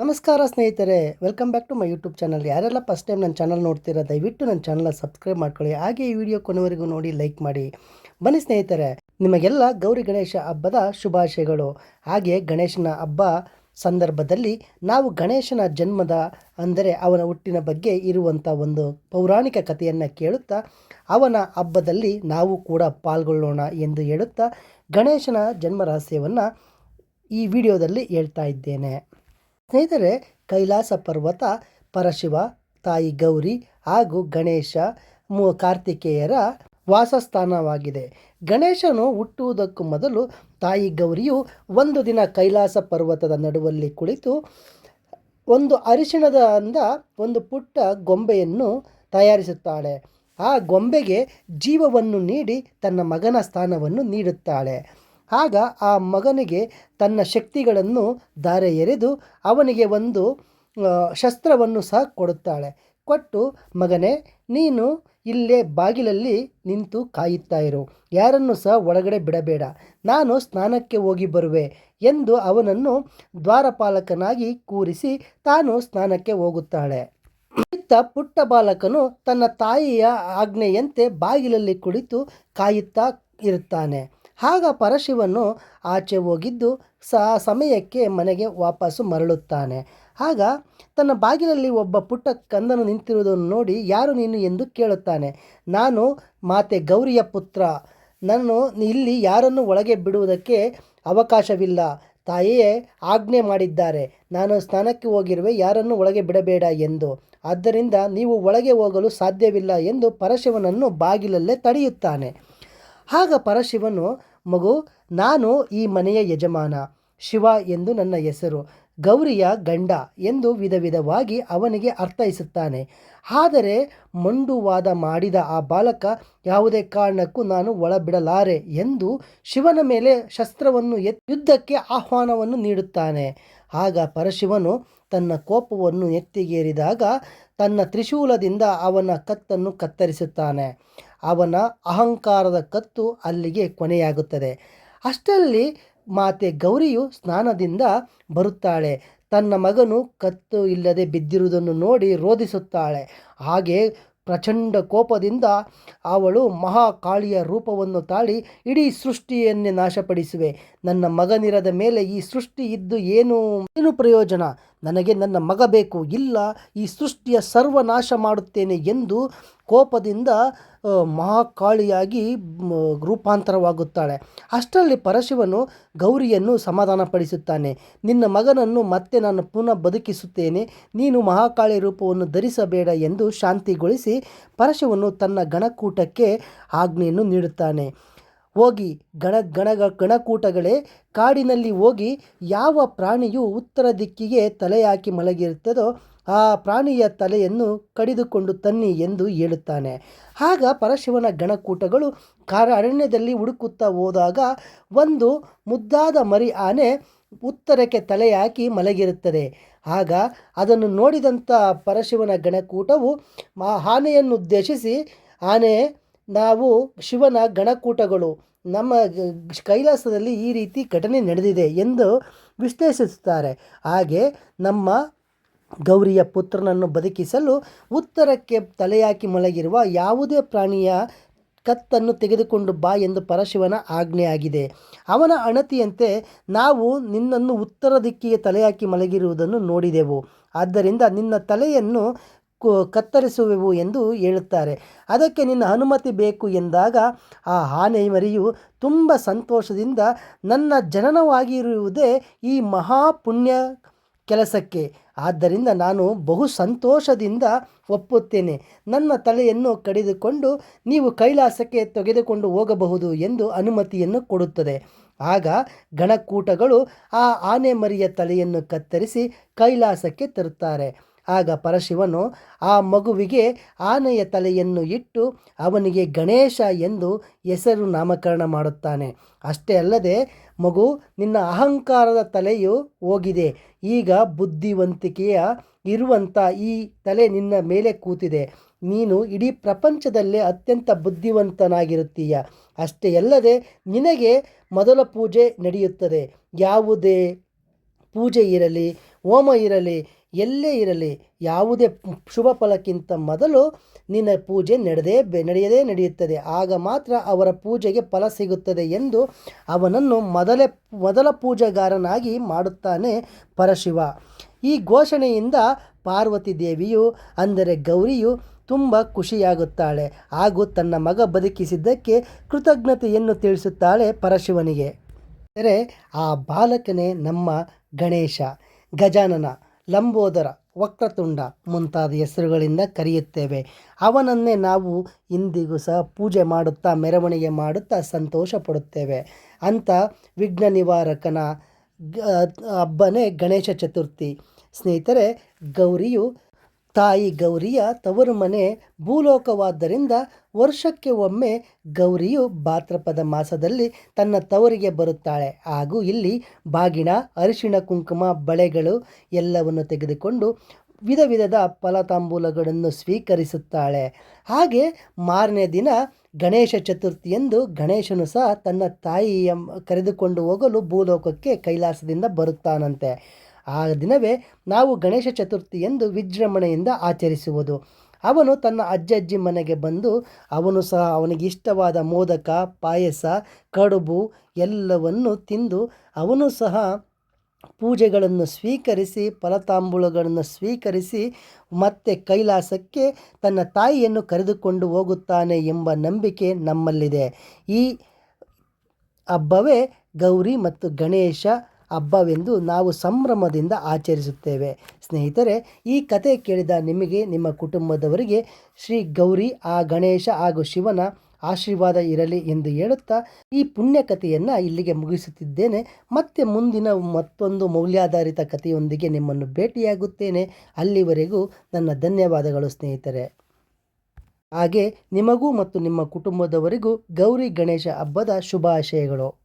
ನಮಸ್ಕಾರ ಸ್ನೇಹಿತರೆ, welcome back to my YouTube channel. ಯಾರೆಲ್ಲ ಫಸ್ಟ್ ಟೈಮ್ ನನ್ನ ಚಾನಲ್ ನೋಡ್ತೀರಾ, ದಯವಿಟ್ಟು ನನ್ನ ಚಾನಲ್ನ ಸಬ್ಸ್ಕ್ರೈಬ್ ಮಾಡ್ಕೊಳ್ಳಿ. ಹಾಗೆ ಈ ವಿಡಿಯೋ ಕೊನೆವರೆಗೂ ನೋಡಿ ಲೈಕ್ ಮಾಡಿ. ಬನ್ನಿ ಸ್ನೇಹಿತರೆ, ನಿಮಗೆಲ್ಲ ಗೌರಿ ಗಣೇಶ ಹಬ್ಬದ ಶುಭಾಶಯಗಳು. ಹಾಗೆ ಗಣೇಶನ ಹಬ್ಬ ಸಂದರ್ಭದಲ್ಲಿ ನಾವು ಗಣೇಶನ ಜನ್ಮದ ಅಂದರೆ ಅವನ ಹುಟ್ಟಿನ ಬಗ್ಗೆ ಇರುವಂಥ ಒಂದು ಪೌರಾಣಿಕ ಕಥೆಯನ್ನು ಕೇಳುತ್ತಾ ಅವನ ಹಬ್ಬದಲ್ಲಿ ನಾವು ಕೂಡ ಪಾಲ್ಗೊಳ್ಳೋಣ ಎಂದು ಹೇಳುತ್ತಾ ಗಣೇಶನ ಜನ್ಮ ರಹಸ್ಯವನ್ನು ಈ ವಿಡಿಯೋದಲ್ಲಿ ಹೇಳ್ತಾ ಇದ್ದೇನೆ. ಸ್ನೇಹಿತರೆ, ಕೈಲಾಸ ಪರ್ವತ ಪರಶಿವ, ತಾಯಿ ಗೌರಿ ಹಾಗೂ ಗಣೇಶ ಕಾರ್ತಿಕೇಯರ ವಾಸಸ್ಥಾನವಾಗಿದೆ. ಗಣೇಶನು ಹುಟ್ಟುವುದಕ್ಕೂ ಮೊದಲು ತಾಯಿ ಗೌರಿಯು ಒಂದು ದಿನ ಕೈಲಾಸ ಪರ್ವತದ ನಡುವಲ್ಲಿ ಕುಳಿತು ಒಂದು ಅರಿಶಿಣದಿಂದ ಒಂದು ಪುಟ್ಟ ಗೊಂಬೆಯನ್ನು ತಯಾರಿಸುತ್ತಾಳೆ. ಆ ಗೊಂಬೆಗೆ ಜೀವವನ್ನು ನೀಡಿ ತನ್ನ ಮಗನ ಸ್ಥಾನವನ್ನು ನೀಡುತ್ತಾಳೆ. ಆಗ ಆ ಮಗನಿಗೆ ತನ್ನ ಶಕ್ತಿಗಳನ್ನು ಧಾರೆ ಎರೆದು ಅವನಿಗೆ ಒಂದು ಶಸ್ತ್ರವನ್ನು ಸಹ ಕೊಡುತ್ತಾಳೆ. ಕೊಟ್ಟು, ಮಗನೇ, ನೀನು ಇಲ್ಲೇ ಬಾಗಿಲಲ್ಲಿ ನಿಂತು ಕಾಯುತ್ತಾ ಇರು, ಯಾರನ್ನು ಸಹ ಒಳಗಡೆ ಬಿಡಬೇಡ, ನಾನು ಸ್ನಾನಕ್ಕೆ ಹೋಗಿ ಬರುವೆ ಎಂದು ಅವನನ್ನು ದ್ವಾರಪಾಲಕನಾಗಿ ಕೂರಿಸಿ ತಾನು ಸ್ನಾನಕ್ಕೆ ಹೋಗುತ್ತಾಳೆ. ಇತ್ತ ಪುಟ್ಟ ಬಾಲಕನು ತನ್ನ ತಾಯಿಯ ಆಜ್ಞೆಯಂತೆ ಬಾಗಿಲಲ್ಲಿ ಕುಳಿತು ಕಾಯುತ್ತಾ ಇರುತ್ತಾನೆ. ಆಗ ಪರಶಿವನು ಆಚೆ ಹೋಗಿದ್ದು ಸಮಯಕ್ಕೆ ಮನೆಗೆ ವಾಪಸ್ಸು ಮರಳುತ್ತಾನೆ. ಆಗ ತನ್ನ ಬಾಗಿಲಲ್ಲಿ ಒಬ್ಬ ಪುಟ್ಟ ಕಂದನು ನಿಂತಿರುವುದನ್ನು ನೋಡಿ, ಯಾರು ನೀನು ಎಂದು ಕೇಳುತ್ತಾನೆ. ನಾನು ಮಾತೆ ಗೌರಿಯ ಪುತ್ರ, ನಾನು ಇಲ್ಲಿ ಯಾರನ್ನು ಒಳಗೆ ಬಿಡುವುದಕ್ಕೆ ಅವಕಾಶವಿಲ್ಲ, ತಾಯಿಯೇ ಆಜ್ಞೆ ಮಾಡಿದ್ದಾರೆ, ನಾನು ಸ್ನಾನಕ್ಕೆ ಹೋಗಿರುವೆ, ಯಾರನ್ನು ಒಳಗೆ ಬಿಡಬೇಡ ಎಂದು, ಆದ್ದರಿಂದ ನೀವು ಒಳಗೆ ಹೋಗಲು ಸಾಧ್ಯವಿಲ್ಲ ಎಂದು ಪರಶಿವನನ್ನು ಬಾಗಿಲಲ್ಲೇ ತಡೆಯುತ್ತಾನೆ. ಆಗ ಪರಶಿವನು, ಮಗು, ನಾನು ಈ ಮನೆಯ ಯಜಮಾನ, ಶಿವ ಎಂದು ನನ್ನ ಹೆಸರು, ಗೌರಿಯ ಗಂಡ ಎಂದು ವಿಧವಾಗಿ ಅವನಿಗೆ ಅರ್ಥೈಸುತ್ತಾನೆ. ಆದರೆ ಮಂಡುವಾದ ಮಾಡಿದ ಆ ಬಾಲಕ ಯಾವುದೇ ಕಾರಣಕ್ಕೂ ನಾನು ಒಳಬಿಡಲಾರೆ ಎಂದು ಶಿವನ ಮೇಲೆ ಶಸ್ತ್ರವನ್ನು ಯುದ್ಧಕ್ಕೆ ಆಹ್ವಾನವನ್ನು ನೀಡುತ್ತಾನೆ. ಆಗ ಪರಶಿವನು ತನ್ನ ಕೋಪವನ್ನು ಎತ್ತಿಗೇರಿದಾಗ ತನ್ನ ತ್ರಿಶೂಲದಿಂದ ಅವನ ಕತ್ತನ್ನು ಕತ್ತರಿಸುತ್ತಾನೆ. ಅವನ ಅಹಂಕಾರದ ಕತ್ತು ಅಲ್ಲಿಗೆ ಕೊನೆಯಾಗುತ್ತದೆ. ಅಷ್ಟರಲ್ಲಿ ಮಾತೆ ಗೌರಿಯು ಸ್ನಾನದಿಂದ ಬರುತ್ತಾಳೆ. ತನ್ನ ಮಗನು ಕತ್ತು ಇಲ್ಲದೆ ಬಿದ್ದಿರುವುದನ್ನು ನೋಡಿ ರೋಧಿಸುತ್ತಾಳೆ. ಹಾಗೆ ಪ್ರಚಂಡ ಕೋಪದಿಂದ ಅವಳು ಮಹಾಕಾಳಿಯ ರೂಪವನ್ನು ತಾಳಿ, ಇಡೀ ಸೃಷ್ಟಿಯನ್ನೇ ನಾಶಪಡಿಸುವೆ, ನನ್ನ ಮಗನಿರದ ಮೇಲೆ ಈ ಸೃಷ್ಟಿ ಇದ್ದು ಏನು ಪ್ರಯೋಜನ, ನನಗೆ ನನ್ನ ಮಗ ಬೇಕು, ಇಲ್ಲ ಈ ಸೃಷ್ಟಿಯ ಸರ್ವನಾಶ ಮಾಡುತ್ತೇನೆ ಎಂದು ಕೋಪದಿಂದ ಮಹಾಕಾಳಿಯಾಗಿ ರೂಪಾಂತರವಾಗುತ್ತಾಳೆ. ಅಷ್ಟರಲ್ಲಿ ಪರಶಿವನು ಗೌರಿಯನ್ನು ಸಮಾಧಾನಪಡಿಸುತ್ತಾನೆ. ನಿನ್ನ ಮಗನನ್ನು ಮತ್ತೆ ನಾನು ಪುನಃ ಬದುಕಿಸುತ್ತೇನೆ, ನೀನು ಮಹಾಕಾಳಿ ರೂಪವನ್ನು ಧರಿಸಬೇಡ ಎಂದು ಶಾಂತಿಗೊಳಿಸಿ ಪರಶಿವನು ತನ್ನ ಗಣಕೂಟಕ್ಕೆ ಆಜ್ಞೆಯನ್ನು ನೀಡುತ್ತಾನೆ. ಹೋಗಿ ಗಣಕೂಟಗಳೇ, ಕಾಡಿನಲ್ಲಿ ಹೋಗಿ ಯಾವ ಪ್ರಾಣಿಯು ಉತ್ತರ ದಿಕ್ಕಿಗೆ ತಲೆ ಹಾಕಿ ಮಲಗಿರುತ್ತದೋ ಆ ಪ್ರಾಣಿಯ ತಲೆಯನ್ನು ಕಡಿದುಕೊಂಡು ತನ್ನಿ ಎಂದು ಹೇಳುತ್ತಾನೆ. ಆಗ ಪರಶಿವನ ಗಣಕೂಟಗಳು ಅರಣ್ಯದಲ್ಲಿ ಹುಡುಕುತ್ತಾ ಹೋದಾಗ ಒಂದು ಮುದ್ದಾದ ಮರಿ ಆನೆ ಉತ್ತರಕ್ಕೆ ತಲೆ ಹಾಕಿ ಮಲಗಿರುತ್ತದೆ. ಆಗ ಅದನ್ನು ನೋಡಿದಂಥ ಪರಶಿವನ ಗಣಕೂಟವು ಆನೆಯನ್ನು ಉದ್ದೇಶಿಸಿ, ಆನೆ, ನಾವು ಶಿವನ ಗಣಕೂಟಗಳು, ನಮ್ಮ ಕೈಲಾಸದಲ್ಲಿ ಈ ರೀತಿ ಘಟನೆ ನಡೆದಿದೆ ಎಂದು ವಿಶ್ಲೇಷಿಸುತ್ತಾರೆ. ಹಾಗೆ ನಮ್ಮ ಗೌರಿಯ ಪುತ್ರನನ್ನು ಬದುಕಿಸಲು ಉತ್ತರಕ್ಕೆ ತಲೆಯಾಕಿ ಮಲಗಿರುವ ಯಾವುದೇ ಪ್ರಾಣಿಯ ಕತ್ತನ್ನು ತೆಗೆದುಕೊಂಡು ಬಾ ಎಂದು ಪರಶಿವನ ಆಜ್ಞೆಯಾಗಿದೆ. ಅವನ ಅಣತಿಯಂತೆ ನಾವು ನಿನ್ನನ್ನು ಉತ್ತರ ದಿಕ್ಕಿಗೆ ತಲೆಯಾಕಿ ಮಲಗಿರುವುದನ್ನು ನೋಡಿದೆವು, ಆದ್ದರಿಂದ ನಿನ್ನ ತಲೆಯನ್ನು ಕತ್ತರಿಸುವೆವು ಎಂದು ಹೇಳುತ್ತಾರೆ. ಅದಕ್ಕೆ ನಿನ್ನ ಅನುಮತಿ ಬೇಕು ಎಂದಾಗ ಆ ಆನೆ ಮರಿಯು ತುಂಬ ಸಂತೋಷದಿಂದ, ನನ್ನ ಜನನವಾಗಿರುವುದೇ ಈ ಮಹಾಪುಣ್ಯ ಕೆಲಸಕ್ಕೆ, ಆದ್ದರಿಂದ ನಾನು ಬಹು ಸಂತೋಷದಿಂದ ಒಪ್ಪುತ್ತೇನೆ, ನನ್ನ ತಲೆಯನ್ನು ಕಡಿದುಕೊಂಡು ನೀವು ಕೈಲಾಸಕ್ಕೆ ತೆಗೆದುಕೊಂಡು ಹೋಗಬಹುದು ಎಂದು ಅನುಮತಿಯನ್ನು ಕೊಡುತ್ತದೆ. ಆಗ ಗಣಕೂಟಗಳು ಆ ಆನೆ ಮರಿಯ ತಲೆಯನ್ನು ಕತ್ತರಿಸಿ ಕೈಲಾಸಕ್ಕೆ ತರುತ್ತಾರೆ. ಆಗ ಪರಶಿವನು ಆ ಮಗುವಿಗೆ ಆನೆಯ ತಲೆಯನ್ನು ಇಟ್ಟು ಅವನಿಗೆ ಗಣೇಶ ಎಂದು ಹೆಸರು ನಾಮಕರಣ ಮಾಡುತ್ತಾನೆ. ಅಷ್ಟೇ ಅಲ್ಲದೆ, ಮಗು, ನಿನ್ನ ಅಹಂಕಾರದ ತಲೆಯು ಹೋಗಿದೆ, ಈಗ ಬುದ್ಧಿವಂತಿಕೆಯ ಇರುವಂಥ ಈ ತಲೆ ನಿನ್ನ ಮೇಲೆ ಕೂತಿದೆ, ನೀನು ಇಡೀ ಪ್ರಪಂಚದಲ್ಲೇ ಅತ್ಯಂತ ಬುದ್ಧಿವಂತನಾಗಿರುತ್ತೀಯ. ಅಷ್ಟೇ ಅಲ್ಲದೆ ನಿನಗೆ ಮೊದಲ ಪೂಜೆ ನಡೆಯುತ್ತದೆ. ಯಾವುದೇ ಪೂಜೆ ಇರಲಿ, ಹೋಮ ಇರಲಿ ಎಲ್ಲೇ ಇರಲಿ ಯಾವುದೇ ಶುಭ ಫಲಕ್ಕಿಂತ ಮೊದಲು ನಿನ್ನ ಪೂಜೆ ನಡೆಯುತ್ತದೆ. ಆಗ ಮಾತ್ರ ಅವರ ಪೂಜೆಗೆ ಫಲ ಸಿಗುತ್ತದೆ ಎಂದು ಅವನನ್ನು ಮೊದಲ ಪೂಜೆಗಾರನಾಗಿ ಮಾಡುತ್ತಾನೆ ಪರಶಿವ. ಈ ಘೋಷಣೆಯಿಂದ ಪಾರ್ವತಿ ದೇವಿಯು ಅಂದರೆ ಗೌರಿಯು ತುಂಬ ಖುಷಿಯಾಗುತ್ತಾಳೆ ಹಾಗೂ ತನ್ನ ಮಗ ಬದುಕಿಸಿದ್ದಕ್ಕೆ ಕೃತಜ್ಞತೆಯನ್ನು ತಿಳಿಸುತ್ತಾಳೆ ಪರಶಿವನಿಗೆ. ಅಂದರೆ ಆ ಬಾಲಕನೇ ನಮ್ಮ ಗಣೇಶ, ಗಜಾನನ, ಲಂಬೋದರ, ವಕ್ರತುಂಡ ಮುಂತಾದ ಹೆಸರುಗಳಿಂದ ಕರೆಯುತ್ತೇವೆ. ಅವನನ್ನೇ ನಾವು ಇಂದಿಗೂ ಸಹ ಪೂಜೆ ಮಾಡುತ್ತಾ ಮೆರವಣಿಗೆ ಮಾಡುತ್ತಾ ಸಂತೋಷ ಪಡುತ್ತೇವೆ. ಅಂಥ ವಿಘ್ನ ನಿವಾರಕನ ಹಬ್ಬನೇ ಗಣೇಶ ಚತುರ್ಥಿ. ಸ್ನೇಹಿತರೆ, ತಾಯಿ ಗೌರಿಯ ತವರು ಮನೆ ಭೂಲೋಕವಾದ್ದರಿಂದ ವರ್ಷಕ್ಕೆ ಒಮ್ಮೆ ಗೌರಿಯು ಭಾದ್ರಪದ ಮಾಸದಲ್ಲಿ ತನ್ನ ತವರಿಗೆ ಬರುತ್ತಾಳೆ ಹಾಗೂ ಇಲ್ಲಿ ಬಾಗಿನ, ಅರಿಶಿಣ, ಕುಂಕುಮ, ಬಳೆಗಳು ಎಲ್ಲವನ್ನು ತೆಗೆದುಕೊಂಡು ವಿಧದ ಫಲತಾಂಬೂಲಗಳನ್ನು ಸ್ವೀಕರಿಸುತ್ತಾಳೆ. ಹಾಗೆ ಮಾರನೇ ದಿನ ಗಣೇಶ ಚತುರ್ಥಿಯಂದು ಗಣೇಶನು ಸಹ ತನ್ನ ತಾಯಿಯ ಕರೆದುಕೊಂಡು ಹೋಗಲು ಭೂಲೋಕಕ್ಕೆ ಕೈಲಾಸದಿಂದ ಬರುತ್ತಾನಂತೆ. ಆ ದಿನವೇ ನಾವು ಗಣೇಶ ಚತುರ್ಥಿ ಎಂದು ವಿಜೃಂಭಣೆಯಿಂದ ಆಚರಿಸುವುದು. ಅವನು ತನ್ನ ಅಜ್ಜಿ ಮನೆಗೆ ಬಂದು ಅವನು ಸಹ ಅವನಿಗೆ ಇಷ್ಟವಾದ ಮೋದಕ, ಪಾಯಸ, ಕಡುಬು ಎಲ್ಲವನ್ನು ತಿಂದು ಅವನು ಸಹ ಪೂಜೆಗಳನ್ನು ಸ್ವೀಕರಿಸಿ ಫಲತಾಂಬೂಲಗಳನ್ನು ಸ್ವೀಕರಿಸಿ ಮತ್ತೆ ಕೈಲಾಸಕ್ಕೆ ತನ್ನ ತಾಯಿಯನ್ನು ಕರೆದುಕೊಂಡು ಹೋಗುತ್ತಾನೆ ಎಂಬ ನಂಬಿಕೆ ನಮ್ಮಲ್ಲಿದೆ. ಈ ಹಬ್ಬವೇ ಗೌರಿ ಮತ್ತು ಗಣೇಶ ಹಬ್ಬವೆಂದು ನಾವು ಸಂಭ್ರಮದಿಂದ ಆಚರಿಸುತ್ತೇವೆ. ಸ್ನೇಹಿತರೆ, ಈ ಕತೆ ಕೇಳಿದ ನಿಮಗೆ, ನಿಮ್ಮ ಕುಟುಂಬದವರಿಗೆ ಶ್ರೀ ಗೌರಿ, ಆ ಗಣೇಶ ಹಾಗೂ ಶಿವನ ಆಶೀರ್ವಾದ ಇರಲಿ ಎಂದು ಹೇಳುತ್ತಾ ಈ ಪುಣ್ಯ ಕಥೆಯನ್ನು ಇಲ್ಲಿಗೆ ಮುಗಿಸುತ್ತಿದ್ದೇನೆ. ಮತ್ತೆ ಮುಂದಿನ ಮತ್ತೊಂದು ಮೌಲ್ಯಾಧಾರಿತ ಕಥೆಯೊಂದಿಗೆ ನಿಮ್ಮನ್ನು ಭೇಟಿಯಾಗುತ್ತೇನೆ. ಅಲ್ಲಿವರೆಗೂ ನನ್ನ ಧನ್ಯವಾದಗಳು ಸ್ನೇಹಿತರೆ. ಹಾಗೆ ನಿಮಗೂ ಮತ್ತು ನಿಮ್ಮ ಕುಟುಂಬದವರಿಗೂ ಗೌರಿ ಗಣೇಶ ಹಬ್ಬದ ಶುಭಾಶಯಗಳು.